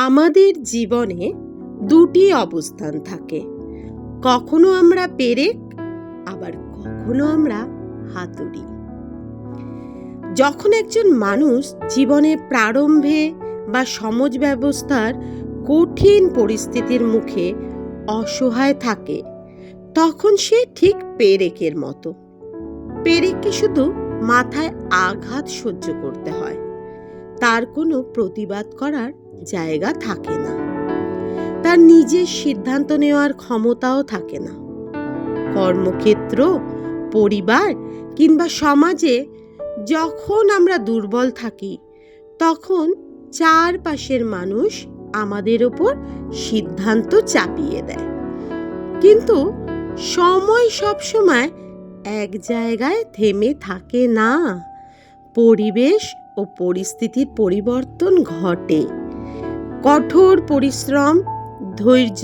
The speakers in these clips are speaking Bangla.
আমাদের জীবনে দুটি অবস্থান থাকে। কখনো আমরা পেরেক, আবার কখনো আমরা হাতুড়ি। যখন একজন মানুষ জীবনের প্রারম্ভে বা সমাজ ব্যবস্থার কঠিন পরিস্থিতির মুখে অসহায় থাকে, তখন সে ঠিক পেরেকের মতো। পেরেককে শুধু মাথায় আঘাত সহ্য করতে হয়, তার কোনো প্রতিবাদ করার জায়গা থাকে না, তার নিজের সিদ্ধান্ত নেওয়ার ক্ষমতাও থাকে না। কর্মক্ষেত্র, পরিবার কিংবা সমাজে যখন আমরা দুর্বল থাকি, তখন চারপাশের মানুষ আমাদের ওপর সিদ্ধান্ত চাপিয়ে দেয়। কিন্তু সময় সবসময় এক জায়গায় থেমে থাকে না। পরিবেশ ও পরিস্থিতির পরিবর্তন ঘটে। কঠোর পরিশ্রম, ধৈর্য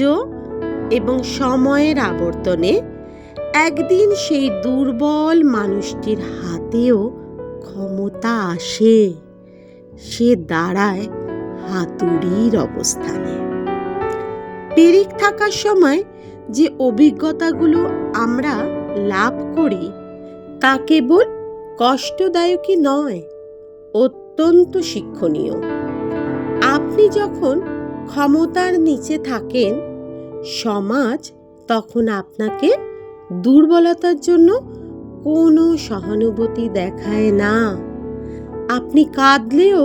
এবং সময়ের আবর্তনে একদিন সেই দুর্বল মানুষটির হাতেও ক্ষমতা আসে। সে দাঁড়ায় হাতুড়ির অবস্থানে। পেরেক থাকার সময় যে অভিজ্ঞতাগুলো আমরা লাভ করি, তা কেবল কষ্টদায়কই নয়, অত্যন্ত শিক্ষণীয়। আপনি যখন ক্ষমতার নিচে থাকেন, সমাজ তখন আপনাকে দুর্বলতার জন্য কোনো সহানুভূতি দেখায় না। আপনি কাঁদলেও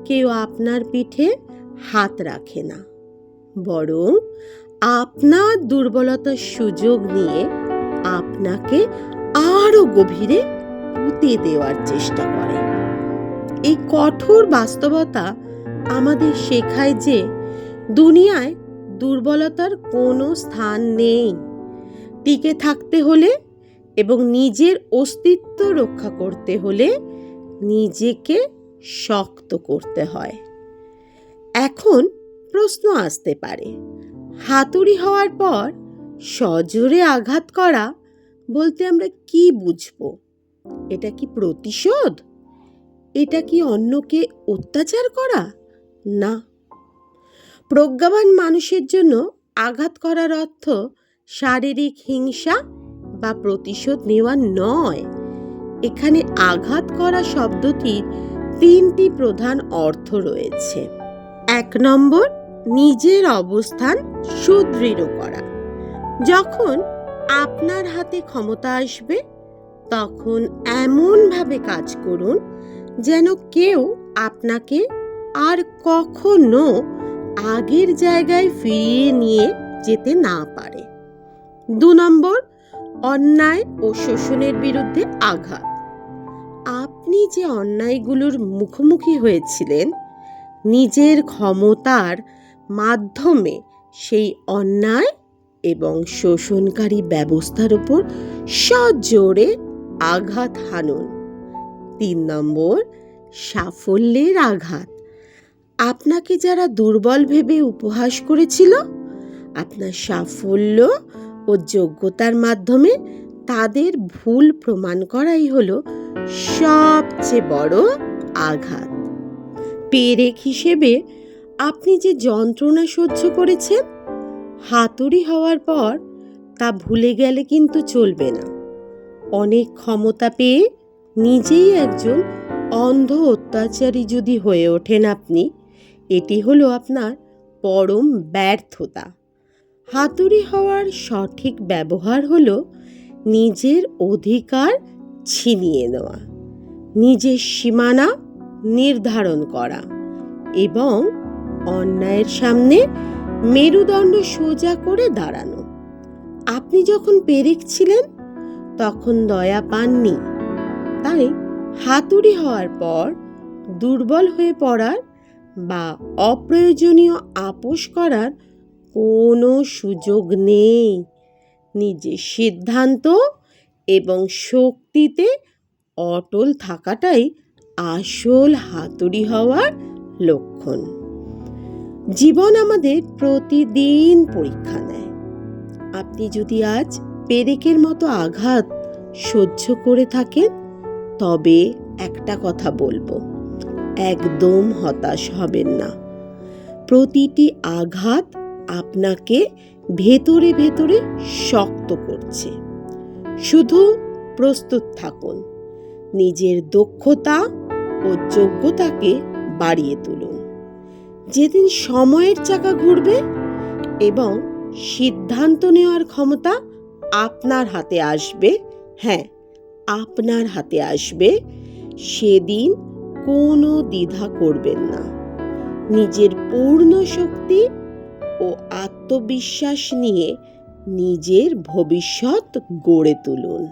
কেউ আপনার পিঠে হাত রাখে না, বরং আপনার দুর্বলতার সুযোগ নিয়ে আপনাকে আরো গভীরে পুঁতে দেওয়ার চেষ্টা করে। এই কঠোর বাস্তবতা আমাদের শেখায় যে দুনিয়ায় দুর্বলতার কোনো স্থান নেই। টিকে থাকতে হলে এবং নিজের অস্তিত্ব রক্ষা করতে হলে নিজেকে শক্ত করতে হয়। এখন প্রশ্ন আসতে পারে, হাতুড়ি হওয়ার পর সজোরে আঘাত করা বলতে আমরা কি বুঝবো? এটা কি প্রতিশোধ? এটা কি অন্যকে অত্যাচার করা? না। প্রজ্ঞাবান মানুষের জন্য আঘাত করার অর্থ শারীরিক হিংসা বা প্রতিশোধ নেওয়া নয়। এখানে আঘাত করা শব্দটির তিনটি প্রধান অর্থ রয়েছে। 1 নম্বর, নিজের অবস্থান সুদৃঢ় করা। যখন আপনার হাতে ক্ষমতা আসবে, তখন এমনভাবে কাজ করুন যেন কেউ আপনাকে আর কখনো আগের জায়গায় ফিরিয়ে নিয়ে যেতে না পারে। 2 নম্বর, অন্যায় ও শোষণের বিরুদ্ধে আঘাত। আপনি যে অন্যায়গুলোর মুখোমুখি হয়েছিলেন, নিজের ক্ষমতার মাধ্যমে সেই অন্যায় এবং শোষণকারী ব্যবস্থার উপর সজোরে আঘাত হানুন। 3 নম্বর, সাফল্যের আঘাত। আপনাকে যারা দুর্বল ভেবে উপহাস করেছিল, আপনার সাফল্য ও যোগ্যতার মাধ্যমে তাদের ভুল প্রমাণ করাই হলো সবচেয়ে বড় আঘাত। পেরেক হিসেবে আপনি যে যন্ত্রণা সহ্য করেছেন, হাতুড়ি হওয়ার পর তা ভুলে গেলে কিন্তু চলবে না। অনেক ক্ষমতা পেয়ে নিজেই একজন অন্ধ অত্যাচারী যদি হয়ে ওঠেন আপনি, এটি হলো আপনার পরম ব্যর্থতা। হাতুড়ি হওয়ার সঠিক ব্যবহার হলো নিজের অধিকার ছিনিয়ে নেওয়া, নিজের সীমানা নির্ধারণ করা এবং অন্যায়ের সামনে মেরুদণ্ড সোজা করে দাঁড়ানো। আপনি যখন পেরেক ছিলেন, তখন দয়া পাননি। তাই হাতুড়ি হওয়ার পর দুর্বল হয়ে পড়ার বা অপ্রয়োজনীয় আপোস করার কোনো সুযোগ নেই। নিজের সিদ্ধান্ত এবং শক্তিতে অটল থাকাটাই আসল হাতুড়ি হওয়ার লক্ষণ। জীবন আমাদের প্রতিদিন পরীক্ষা নেয়। আপনি যদি আজ পেরেকের মতো আঘাত সহ্য করে থাকেন, তবে একটা কথা বলবো, একদম হতাশ হবেন না। প্রতিটি আঘাত আপনাকে ভেতরে ভেতরে শক্ত করছে। শুধু প্রস্তুত থাকুন, নিজের দক্ষতা ও যোগ্যতাকে বাড়িয়ে তুলুন। যেদিন সময়ের চাকা ঘুরবে এবং সিদ্ধান্ত নেওয়ার ক্ষমতা আপনার হাতে আসবে, হ্যাঁ, আপনার হাতে আসবে, সেদিন কোনো দ্বিধা করবেন না। নিজের পূর্ণ শক্তি ও আত্মবিশ্বাস নিয়ে নিজের ভবিষ্যৎ গড়ে তুলুন।